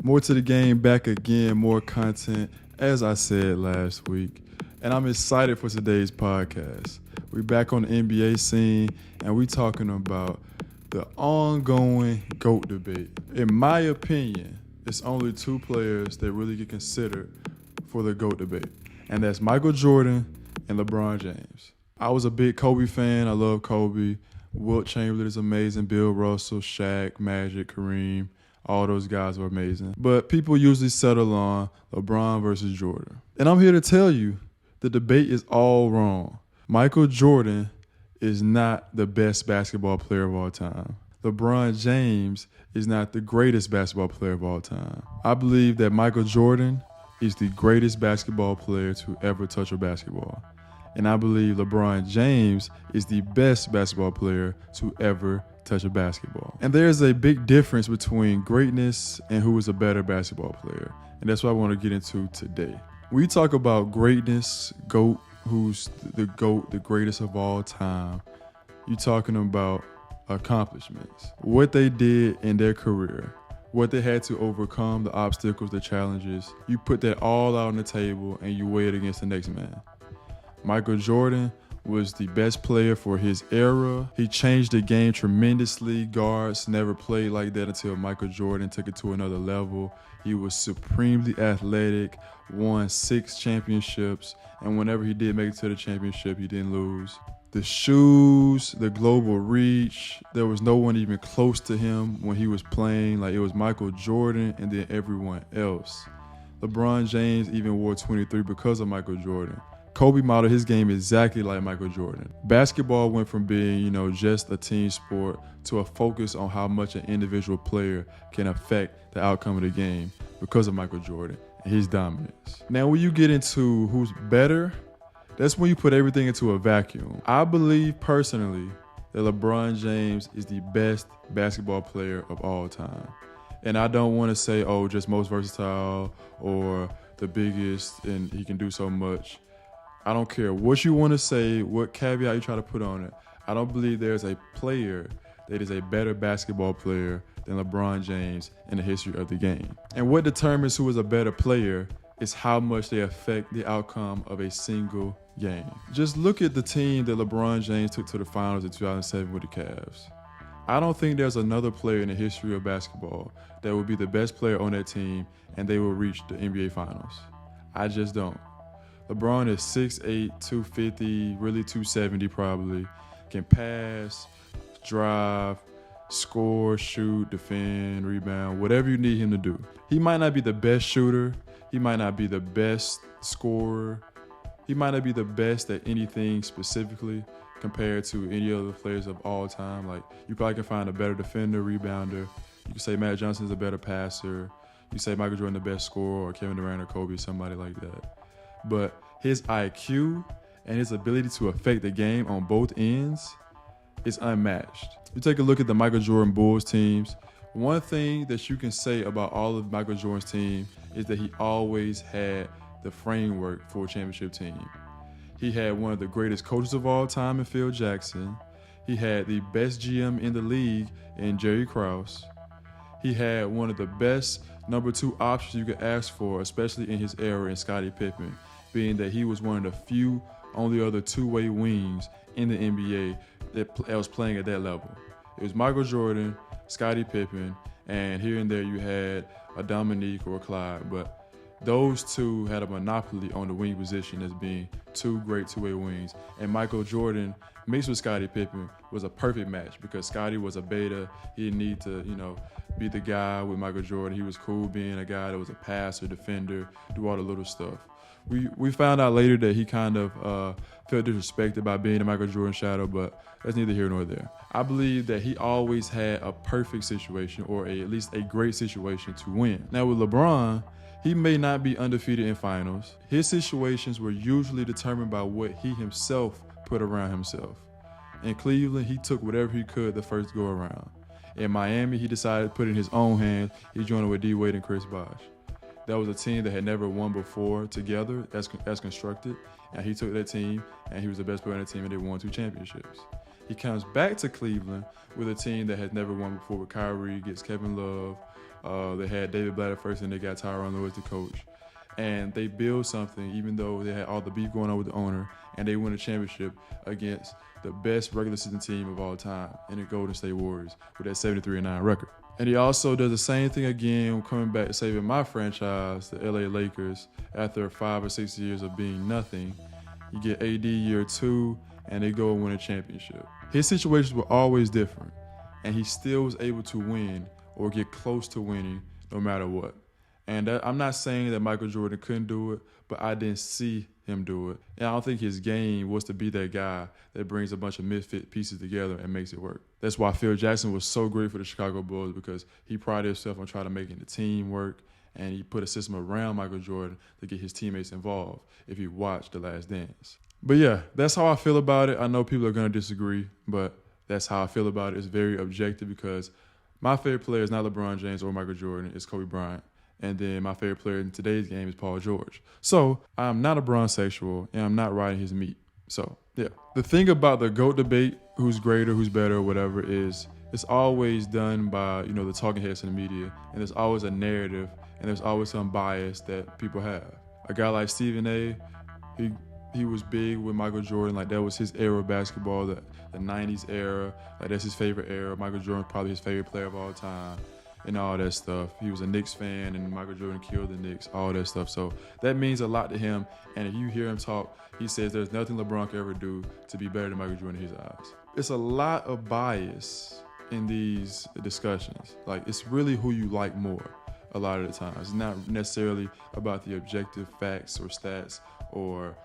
More to the game, back again, more content, as I said last week. And I'm excited for today's podcast. We're back on the NBA scene, and we're talking about the ongoing GOAT debate. In my opinion, it's only two players that really get considered for the GOAT debate, and that's Michael Jordan and LeBron James. I was a big Kobe fan. I love Kobe. Wilt Chamberlain is amazing. Bill Russell, Shaq, Magic, Kareem. All those guys were amazing. But people usually settle on LeBron versus Jordan. And I'm here to tell you, the debate is all wrong. Michael Jordan is not the best basketball player of all time. LeBron James is not the greatest basketball player of all time. I believe that Michael Jordan is the greatest basketball player to ever touch a basketball. And I believe LeBron James is the best basketball player to ever touch a basketball. And there's a big difference between greatness and who is a better basketball player. And that's what I want to get into today. When you talk about greatness, GOAT, who's the GOAT, the greatest of all time, you're talking about accomplishments, what they did in their career, what they had to overcome, the obstacles, the challenges. You put that all out on the table and you weigh it against the next man. Michael Jordan was the best player for his era. He changed the game tremendously. Guards never played like that until Michael Jordan took it to another level. He was supremely athletic, won 6 championships, and whenever he did make it to the championship, he didn't lose. The shoes, the global reach, there was no one even close to him when he was playing. Like, it was Michael Jordan and then everyone else. LeBron James even wore 23 because of Michael Jordan. Kobe modeled his game exactly like Michael Jordan. Basketball went from being, just a team sport to a focus on how much an individual player can affect the outcome of the game because of Michael Jordan and his dominance. Now, when you get into who's better, that's when you put everything into a vacuum. I believe personally that LeBron James is the best basketball player of all time. And I don't want to say, just most versatile or the biggest and he can do so much. I don't care what you want to say, what caveat you try to put on it. I don't believe there's a player that is a better basketball player than LeBron James in the history of the game. And what determines who is a better player is how much they affect the outcome of a single game. Just look at the team that LeBron James took to the finals in 2007 with the Cavs. I don't think there's another player in the history of basketball that would be the best player on that team and they will reach the NBA Finals. I just don't. LeBron is 6'8", 250, really 270 probably. Can pass, drive, score, shoot, defend, rebound, whatever you need him to do. He might not be the best shooter. He might not be the best scorer. He might not be the best at anything specifically compared to any other players of all time. Like, you probably can find a better defender, rebounder. You can say Matt Johnson's a better passer. You say Michael Jordan the best scorer, or Kevin Durant or Kobe, somebody like that. But his IQ and his ability to affect the game on both ends is unmatched. You take a look at the Michael Jordan Bulls teams. One thing that you can say about all of Michael Jordan's team is that he always had the framework for a championship team. He had one of the greatest coaches of all time in Phil Jackson. He had the best GM in the league in Jerry Krause. He had one of the best number 2 options you could ask for, especially in his era, in Scottie Pippen, being that he was one of the few only other two-way wings in the NBA that was playing at that level. It was Michael Jordan, Scottie Pippen, and here and there you had a Dominique or a Clyde, but those two had a monopoly on the wing position as being two great two-way wings. And Michael Jordan mixed with Scottie Pippen was a perfect match because Scottie was a beta. He didn't need to, be the guy with Michael Jordan. He was cool being a guy that was a passer, defender, do all the little stuff. We found out later that he kind of felt disrespected by being a Michael Jordan shadow, but that's neither here nor there. I believe that he always had a perfect situation, or at least a great situation to win. Now with LeBron, he may not be undefeated in finals. His situations were usually determined by what he himself put around himself. In Cleveland, he took whatever he could the first go around. In Miami, he decided to put it in his own hands. He joined with D. Wade and Chris Bosh. That was a team that had never won before together as constructed, and he took that team, and he was the best player on that team, and they won 2 championships. He comes back to Cleveland with a team that has never won before with Kyrie, gets Kevin Love, They had David Blatt at first, and they got Tyronn Lue as the coach. And they build something, even though they had all the beef going on with the owner, and they win a championship against the best regular season team of all time in the Golden State Warriors with that 73-9 record. And he also does the same thing again, coming back to saving my franchise, the LA Lakers, after 5 or 6 years of being nothing. You get AD year 2, and they go and win a championship. His situations were always different, and he still was able to win or get close to winning no matter what. And I'm not saying that Michael Jordan couldn't do it, but I didn't see him do it. And I don't think his game was to be that guy that brings a bunch of misfit pieces together and makes it work. That's why Phil Jackson was so great for the Chicago Bulls, because he prided himself on trying to make the team work, and he put a system around Michael Jordan to get his teammates involved if you watch The Last Dance. But yeah, that's how I feel about it. I know people are going to disagree, but that's how I feel about it. It's very objective, because my favorite player is not LeBron James or Michael Jordan, it's Kobe Bryant. And then my favorite player in today's game is Paul George. So I'm not a Bron-sexual, and I'm not riding his meat. So yeah. The thing about the GOAT debate, who's greater, who's better, or whatever, is it's always done by, the talking heads in the media. And there's always a narrative, and there's always some bias that people have. A guy like Stephen A., he was big with Michael Jordan. Like, that was his era of basketball, the 90s era. Like, that's his favorite era. Michael Jordan's probably his favorite player of all time. And all that stuff. He was a Knicks fan, and Michael Jordan killed the Knicks, all that stuff. So that means a lot to him. And if you hear him talk, he says there's nothing LeBron can ever do to be better than Michael Jordan in his eyes. It's a lot of bias in these discussions. Like, it's really who you like more a lot of the times. It's not necessarily about the objective facts or stats or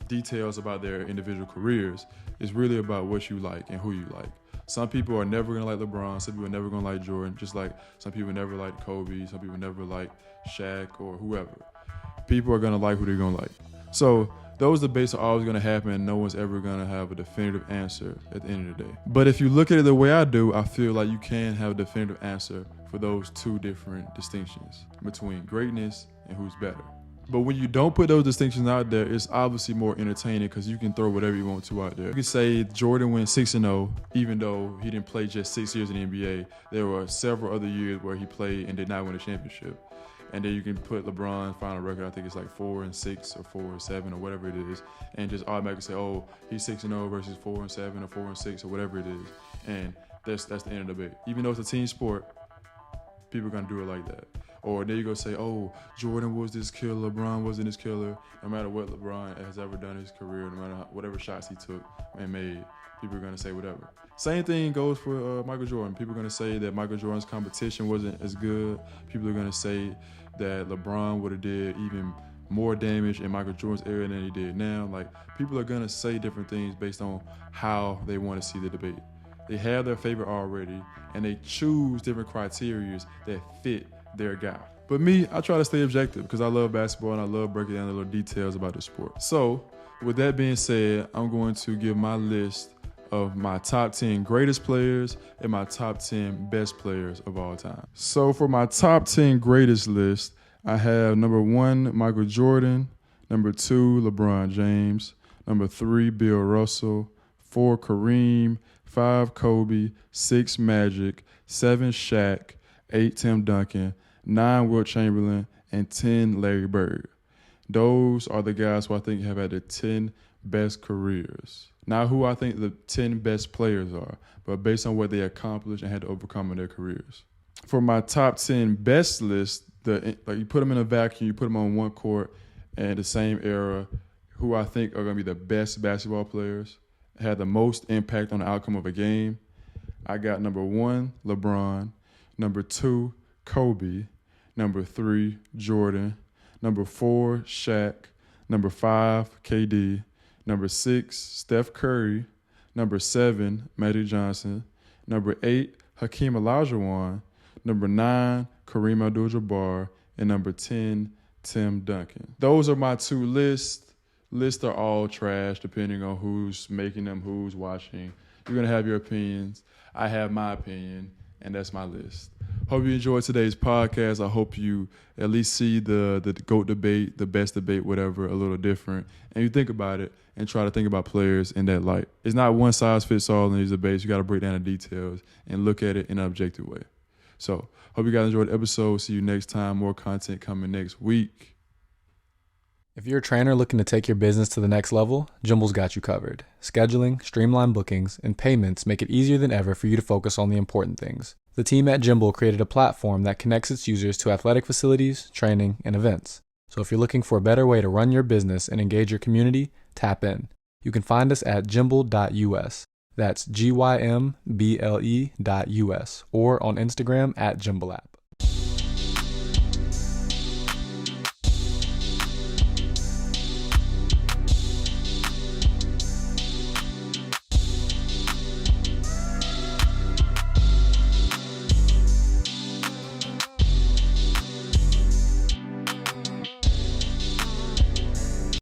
details about their individual careers. It's really about what you like and who you like. Some people are never going to like LeBron. Some people are never going to like Jordan, just like some people never liked Kobe. Some people never liked Shaq or whoever. People are going to like who they're going to like. So those debates are always going to happen, and no one's ever going to have a definitive answer at the end of the day. But if you look at it the way I do, I feel like you can have a definitive answer for those two different distinctions between greatness and who's better. But when you don't put those distinctions out there, it's obviously more entertaining, because you can throw whatever you want to out there. You can say Jordan went 6-0, even though he didn't play just 6 years in the NBA. There were several other years where he played and did not win a championship. And then you can put LeBron's final record, I think it's like 4-6 or 4-7 or whatever it is, and just automatically say, oh, he's 6-0 versus 4-7 or 4-6 or whatever it is. And that's the end of the debate. Even though it's a team sport, people are going to do it like that. Or there you go say, oh, Jordan was this killer, LeBron wasn't this killer. No matter what LeBron has ever done in his career, no matter whatever shots he took and made, people are going to say whatever. Same thing goes for Michael Jordan. People are going to say that Michael Jordan's competition wasn't as good. People are going to say that LeBron would have did even more damage in Michael Jordan's era than he did now. Like, people are going to say different things based on how they want to see the debate. They have their favorite already, and they choose different criteria that fit their guy. But me, I try to stay objective, because I love basketball and I love breaking down the little details about the sport. So with that being said, I'm going to give my list of my top 10 greatest players and my top 10 best players of all time. So for my top 10 greatest list, I have number 1, Michael Jordan, number 2, LeBron James, number 3, Bill Russell, 4, Kareem, 5, Kobe, 6, Magic, 7, Shaq, 8, Tim Duncan, 9, Wilt Chamberlain, and 10, Larry Bird. Those are the guys who I think have had the 10 best careers. Not who I think the 10 best players are, but based on what they accomplished and had to overcome in their careers. For my top 10 best list, you put them in a vacuum, you put them on one court, and the same era, who I think are going to be the best basketball players, had the most impact on the outcome of a game. I got number 1, LeBron, number 2, Kobe, number 3, Jordan, number 4, Shaq, number 5, KD, number 6, Steph Curry, number 7, Magic Johnson, number 8, Hakeem Olajuwon, number 9, Kareem Abdul-Jabbar, and number 10, Tim Duncan. Those are my 2 lists. Lists are all trash depending on who's making them, who's watching. You're going to have your opinions. I have my opinion, and that's my list. Hope you enjoyed today's podcast. I hope you at least see the GOAT debate, the best debate, whatever, a little different. And you think about it and try to think about players in that light. It's not one size fits all in these debates. You got to break down the details and look at it in an objective way. So hope you guys enjoyed the episode. See you next time. More content coming next week. If you're a trainer looking to take your business to the next level, Jimble's got you covered. Scheduling, streamlined bookings, and payments make it easier than ever for you to focus on the important things. The team at Jimble created a platform that connects its users to athletic facilities, training, and events. So if you're looking for a better way to run your business and engage your community, tap in. You can find us at jimble.us. That's GYMBLE.us, or on Instagram at JimbleApp.